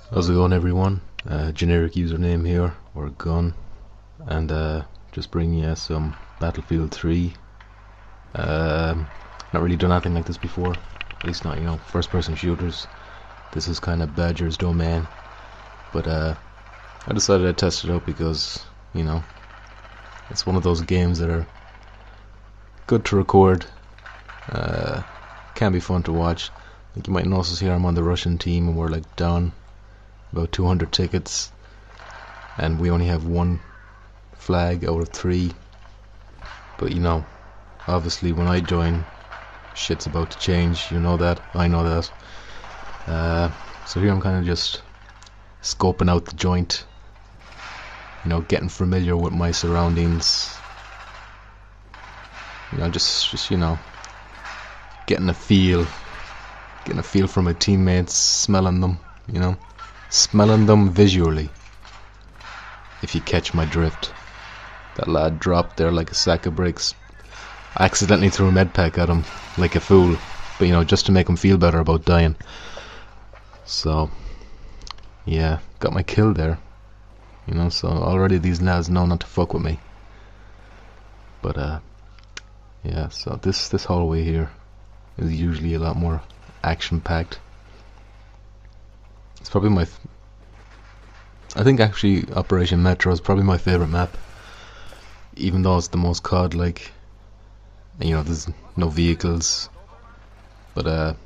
How's it going, everyone? Generic username here, or gun, and just bringing you some Battlefield 3. Not really done anything like this before, at least not, first-person shooters. This is kind of Badger's domain, but I decided I'd test it out because, it's one of those games that are good to record, can be fun to watch. I think you might notice here I'm on the Russian team and we're like down about 200 tickets, and we only have one flag out of 3. But obviously when I join, shit's about to change. You know that, I know that. So here I'm kind of just scoping out the joint, getting familiar with my surroundings, just getting a feel for my teammates, smelling them, smelling them visually, if you catch my drift. That lad dropped there like a sack of bricks. I accidentally threw a med pack at him like a fool, but just to make him feel better about dying. So yeah, got my kill there, so already these lads know not to fuck with me. But yeah, so this hallway here is usually a lot more action packed. It's probably I think actually Operation Metro is probably my favourite map, even though it's the most COD like. There's no vehicles, but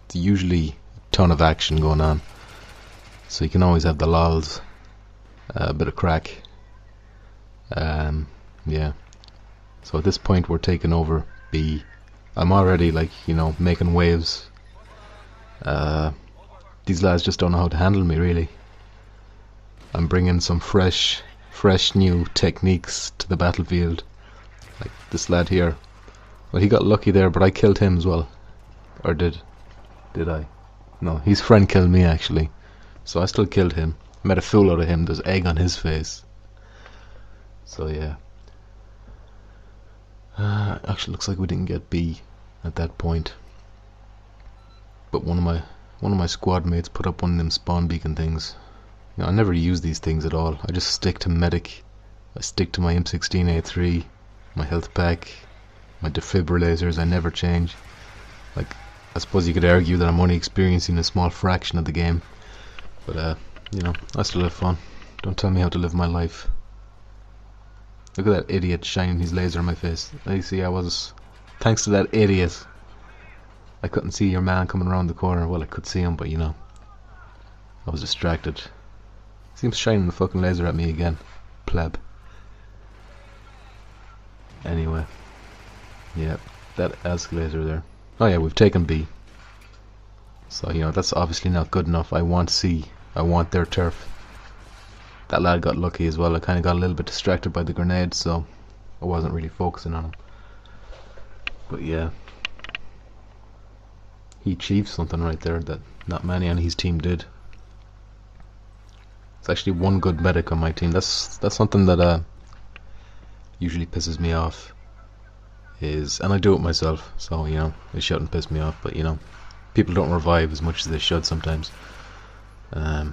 it's usually a ton of action going on, so you can always have the lols, a bit of crack. Yeah, so at this point we're taking over B. I'm already making waves. These lads just don't know how to handle me, really. I'm bringing some fresh new techniques to the battlefield. Like this lad here. Well, he got lucky there, but I killed him as well. Or did I? No, his friend killed me actually. So I still killed him. Made a fool out of him. There's egg on his face. So yeah. Actually looks like we didn't get B at that point. But one of my squad mates put up one of them spawn beacon things. I never use these things at all. I just stick to medic. I stick to my M16A3, my health pack, my defibrillators. I never change. I suppose you could argue that I'm only experiencing a small fraction of the game, but I still have fun. Don't tell me how to live my life. Look at that idiot shining his laser in my face. You see, thanks to that idiot, I couldn't see your man coming around the corner. Well, I could see him, but I was distracted. Seems shining the fucking laser at me again. Pleb. Anyway. Yeah, that escalator there. Oh yeah, we've taken B. So, that's obviously not good enough. I want C. I want their turf. That lad got lucky as well. I kind of got a little bit distracted by the grenade, so I wasn't really focusing on him. But yeah. He achieved something right there that not many on his team did. It's actually one good medic on my team. That's something that usually pisses me off. And I do it myself, so it shouldn't piss me off. But people don't revive as much as they should sometimes. I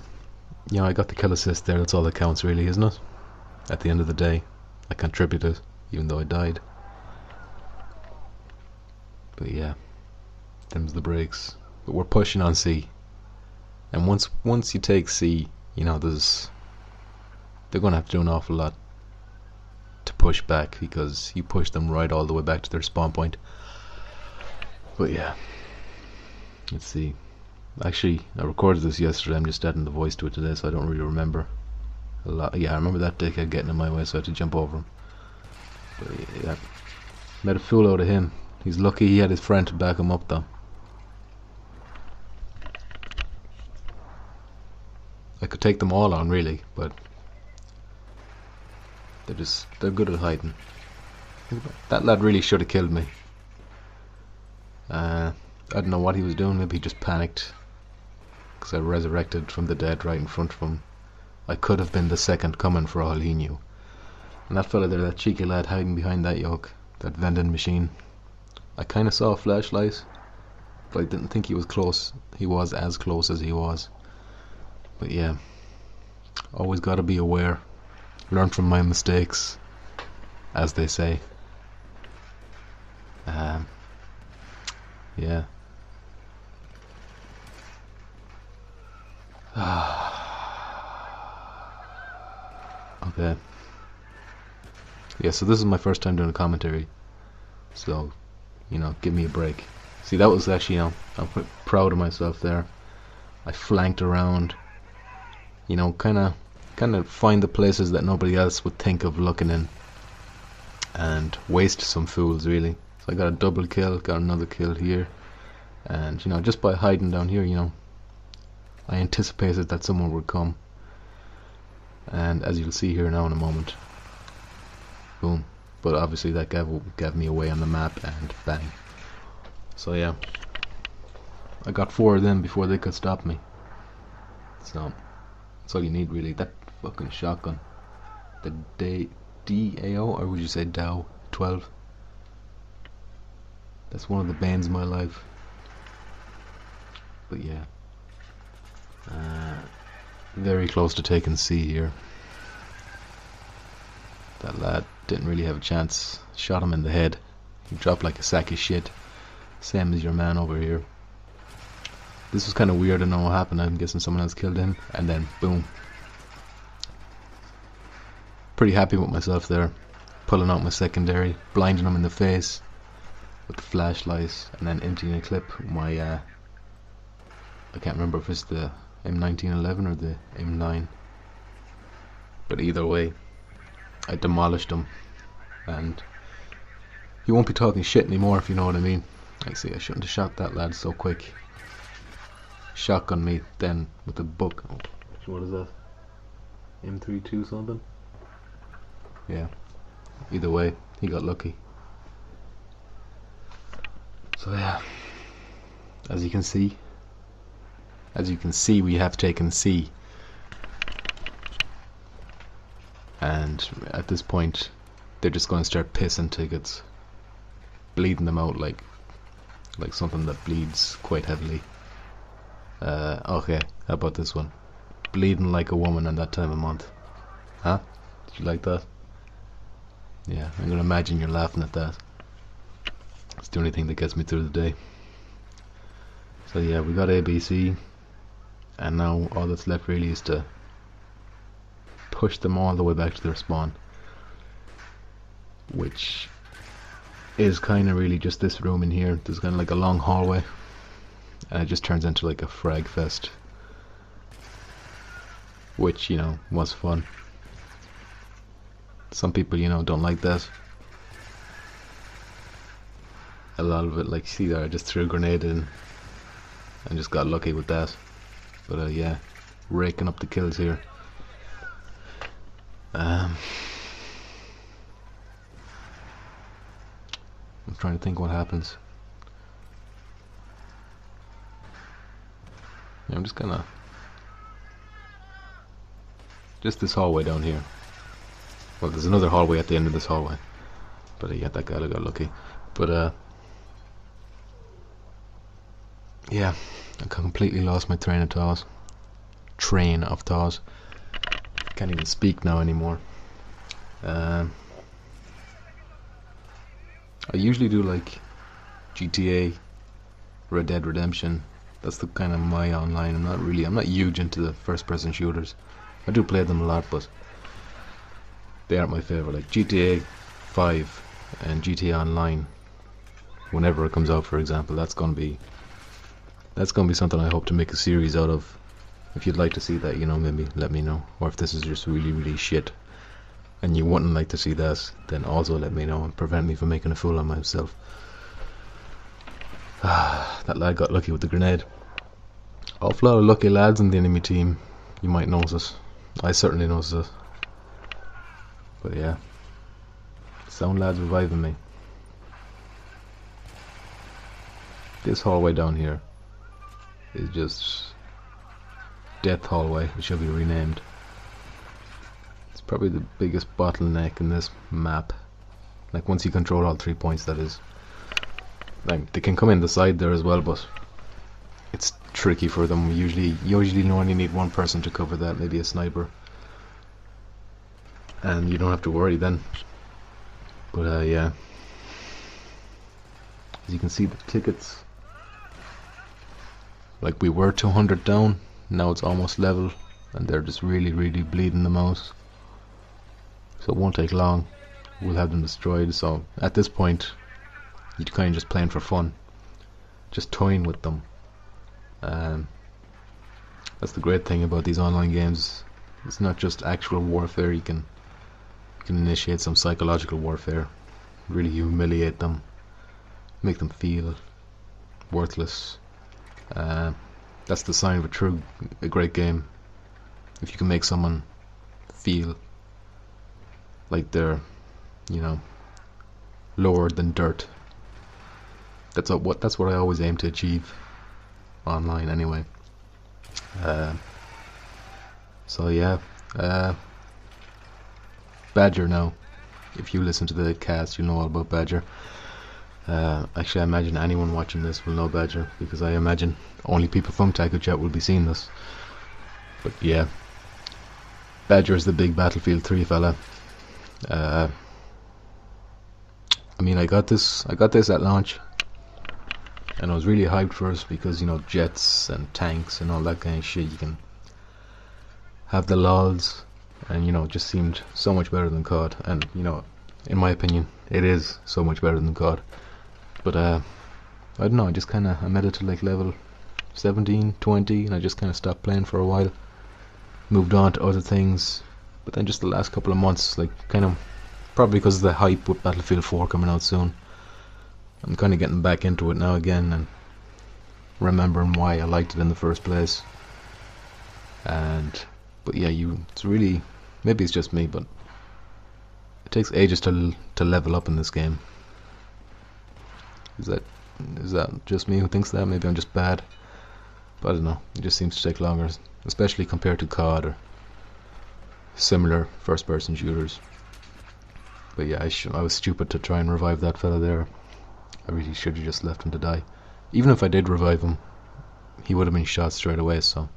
got the kill assist there. That's all that counts, really, isn't it? At the end of the day, I contributed, even though I died. But yeah, them's the breaks. But we're pushing on C, and once you take C, they're gonna have to do an awful lot to push back, because you push them right all the way back to their spawn point. But yeah, let's see. Actually, I recorded this yesterday. I'm just adding the voice to it today, so I don't really remember a lot. Yeah, I remember that dickhead getting in my way, so I had to jump over him. But yeah, made a fool out of him. He's lucky he had his friend to back him up, though. I could take them all on, really, but they're good at hiding. That lad really should have killed me. I don't know what he was doing. Maybe he just panicked, because I resurrected from the dead right in front of him. I could have been the second coming for all he knew. And that fella there, that cheeky lad hiding behind that yoke, that vending machine, I kind of saw a flashlight, but I didn't think he was close. He was as close as he was. But yeah, always gotta be aware. Learn from my mistakes, as they say. Yeah. Okay. Yeah, so this is my first time doing a commentary. So, you know, give me a break. See, that was actually, you know, I'm quite proud of myself there. I flanked around, you know, kind of find the places that nobody else would think of looking in, and waste some fools, really. So I got a double kill, got another kill here, and, you know, just by hiding down here, you know, I anticipated that someone would come. And as you'll see here now in a moment, boom. But obviously that gave me away on the map, and bang. So yeah, I got 4 of them before they could stop me. So that's all you need, really. That fucking shotgun, the DAO, or would you say DAO 12? That's one of the banes of my life. But yeah, very close to taking C here. That lad didn't really have a chance. Shot him in the head. He dropped like a sack of shit. Same as your man over here. This was kind of weird. I don't know what happened. I'm guessing someone else killed him. And then, boom. Pretty happy with myself there. Pulling out my secondary. Blinding him in the face with the flashlight. And then emptying a clip. My, I can't remember if it's the M1911 or the M9. But either way, I demolished him, and he won't be talking shit anymore, if you know what I mean. I see, I shouldn't have shot that lad so quick. Shotgun me then with the book. Oh, what is that? M32 something? Yeah. Either way, he got lucky. So yeah, as you can see, we have taken C. And at this point, they're just going to start pissing tickets, bleeding them out like something that bleeds quite heavily. Okay, how about this one? Bleeding like a woman in that time of month. Huh? Did you like that? Yeah, I'm gonna imagine you're laughing at that. It's the only thing that gets me through the day. So yeah, we got ABC, and now all that's left really is to push them all the way back to their spawn, which is kind of really just this room in here. There's kind of like a long hallway, and it just turns into like a frag fest, which, you know, was fun. Some people, you know, don't like that. A lot of it, like, see there, I just threw a grenade in and just got lucky with that. But yeah, raking up the kills here. I'm trying to think what happens. Yeah, I'm just gonna... just this hallway down here. Well, there's another hallway at the end of this hallway. But yeah, that guy got lucky. But yeah, I completely lost my train of thought. Can't even speak now anymore. I usually do like GTA, Red Dead Redemption. That's the kind of my online. I'm not huge into the first person shooters. I do play them a lot, but they aren't my favorite. Like GTA 5 and GTA Online, whenever it comes out, for example, that's gonna be something I hope to make a series out of. If you'd like to see that, you know, maybe let me know. Or if this is just really, really shit and you wouldn't like to see that, then also let me know and prevent me from making a fool of myself. That lad got lucky with the grenade. Awful lot of lucky lads in the enemy team, you might notice. I certainly noticed it. But yeah, sound lads reviving me. This hallway down here is just Death Hallway. It should be renamed. It's probably the biggest bottleneck in this map. Like, once you control all 3 points, that is. Like, they can come in the side there as well, but it's tricky for them. You usually only need one person to cover that, maybe a sniper, and you don't have to worry then. But yeah, as you can see, the tickets, like we were 200 down, now it's almost level, and they're just really bleeding them out. So it won't take long, we'll have them destroyed. So at this point, you're kind of just playing for fun, just toying with them. That's the great thing about these online games. It's not just actual warfare. You can initiate some psychological warfare, really humiliate them, make them feel worthless. That's the sign of a great game. If you can make someone feel like they're, lower than dirt. That's what I always aim to achieve online, anyway. So yeah, Badger. Now, if you listen to the cast, you know all about Badger. Actually, I imagine anyone watching this will know Badger, because I imagine only people from Taco Chat will be seeing this. But yeah, Badger is the big Battlefield 3 fella. I mean, I got this at launch, and I was really hyped for it because, jets and tanks and all that kind of shit. You can have the lols, and it just seemed so much better than COD. And in my opinion, it is so much better than COD. But I don't know, I made it to like level 17, 20, and I just kind of stopped playing for a while, moved on to other things. But then just the last couple of months, probably because of the hype with Battlefield 4 coming out soon, I'm kind of getting back into it now again, and remembering why I liked it in the first place. But yeah, it's really, maybe it's just me, but it takes ages to level up in this game. Is that just me who thinks that? Maybe I'm just bad, but I don't know. It just seems to take longer, especially compared to COD or similar first-person shooters. But yeah, I was stupid to try and revive that fella there. I really should have just left him to die. Even if I did revive him, he would have been shot straight away, so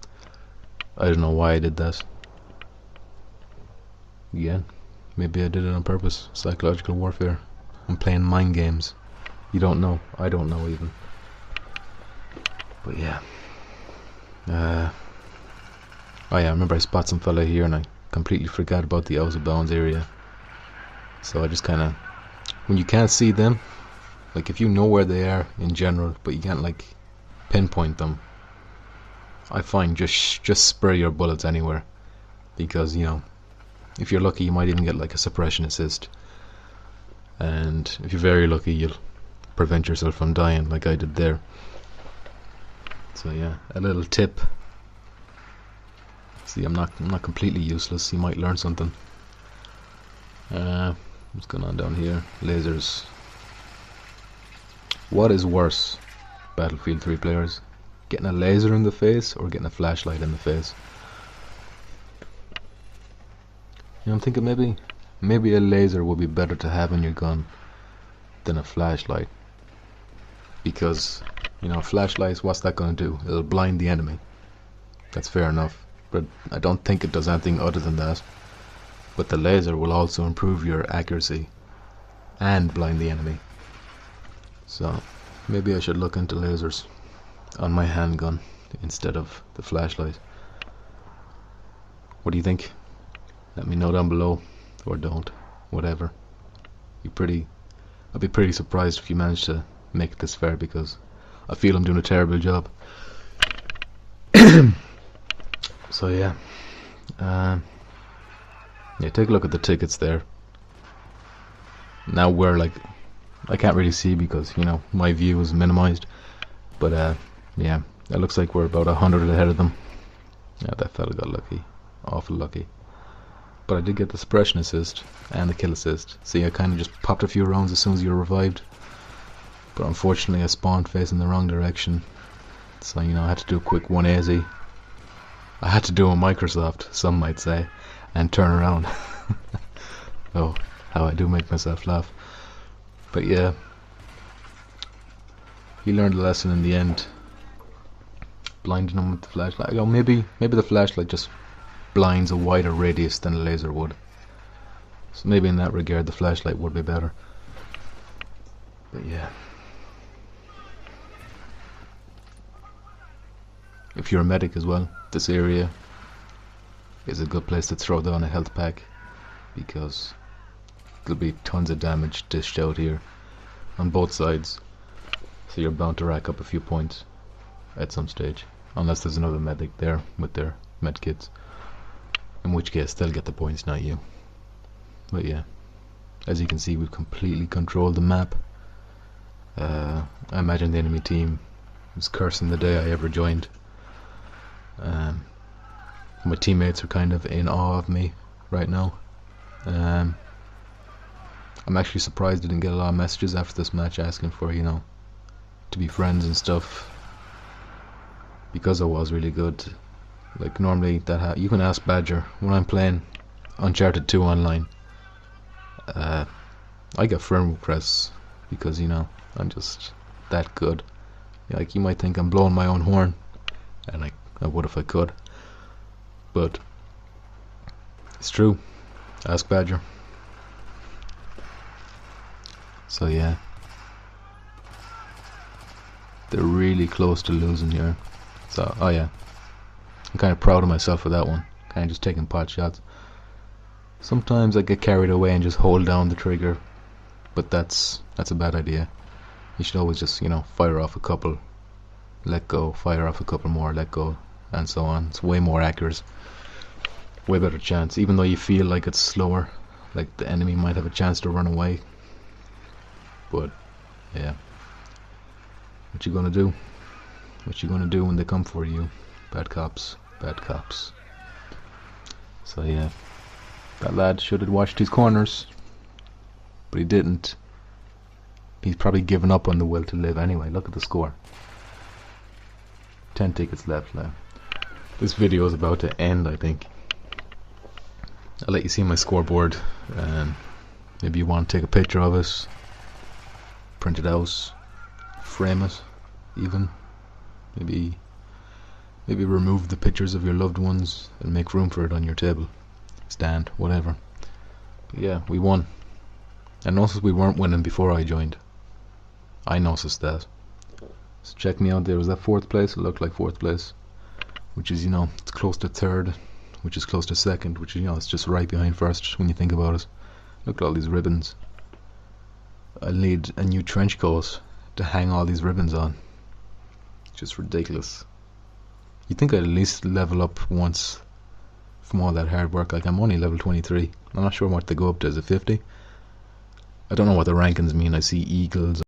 I don't know why I did that. Again, maybe I did it on purpose. Psychological warfare. I'm playing mind games. You don't know. I don't know even. But yeah. Oh yeah, I remember I spot some fella here and I completely forgot about the out of bounds area. So I just kind of, when you can't see them, like if you know where they are in general, but you can't like pinpoint them, I find just spray your bullets anywhere, because if you're lucky you might even get like a suppression assist, and if you're very lucky you'll prevent yourself from dying like I did there. So yeah, a little tip. See, I'm not completely useless. You might learn something. What's going on down here? Lasers. What is worse, Battlefield 3 players? Getting a laser in the face or getting a flashlight in the face? I'm thinking maybe a laser would be better to have in your gun than a flashlight, because flashlights, what's that going to do? It'll blind the enemy. That's fair enough, but I don't think it does anything other than that. But the laser will also improve your accuracy and blind the enemy. So maybe I should look into lasers on my handgun instead of the flashlight. What do you think? Let me know down below, or don't, whatever. I'll be pretty surprised if you manage to make it this far, because I feel I'm doing a terrible job. So yeah, take a look at the tickets there. Now we're like, I can't really see because my view is minimized, but yeah, it looks like we're about 100 ahead of them. Yeah, that fella got lucky, awful lucky. But I did get the suppression assist and the kill assist. See, I kind of just popped a few rounds as soon as you were revived, but unfortunately I spawned facing the wrong direction, so I had to do a quick 180. I had to do a Microsoft, some might say, and turn around. Oh, how I do make myself laugh. But yeah, he learned a lesson in the end. blinding them with the flashlight. You know, maybe the flashlight just blinds a wider radius than a laser would. So maybe in that regard the flashlight would be better. But yeah. If you're a medic as well, this area is a good place to throw down a health pack, because there'll be tons of damage dished out here on both sides, so you're bound to rack up a few points at some stage, unless there's another medic there with their med kits, in which case they'll get the points, not you. But yeah, as you can see, we've completely controlled the map. I imagine the enemy team was cursing the day I ever joined. My teammates are kind of in awe of me right now. I'm actually surprised I didn't get a lot of messages after this match asking for, you know, to be friends and stuff, because I was really good. Like normally you can ask Badger when I'm playing Uncharted 2 online. I get friend requests because, you know, I'm just that good. Like, you might think I'm blowing my own horn, and I would if I could, but it's true. Ask Badger. So yeah, they're really close to losing here. So oh yeah, I'm kind of proud of myself for that one. Kind of just taking pot shots. Sometimes I get carried away and just hold down the trigger, but that's a bad idea. You should always just, you know, fire off a couple, let go, fire off a couple more, let go, and so on. It's way more accurate, way better chance, even though you feel like it's slower, like the enemy might have a chance to run away. But yeah, what you gonna do? What you gonna do when they come for you? Bad cops, bad cops. So yeah, that lad should have watched his corners, but he didn't. He's probably given up on the will to live anyway. Look at the score. 10 tickets left now. This video is about to end, I think. I'll let you see my scoreboard, and maybe you want to take a picture of it, print it out, frame it even. Maybe remove the pictures of your loved ones and make room for it on your table, stand, whatever. But yeah, we won. And also we weren't winning before I joined. I noticed that. So check me out, there was that 4th place. It looked like 4th place, which is, you know, it's close to 3rd, which is close to 2nd, which is, you know, it's just right behind 1st when you think about it. Look at all these ribbons. I'll need a new trench coat to hang all these ribbons on. It's just ridiculous. You'd think I'd at least level up once from all that hard work. Like, I'm only level 23. I'm not sure what they go up to. Is it 50? I don't know what the rankings mean. I see eagles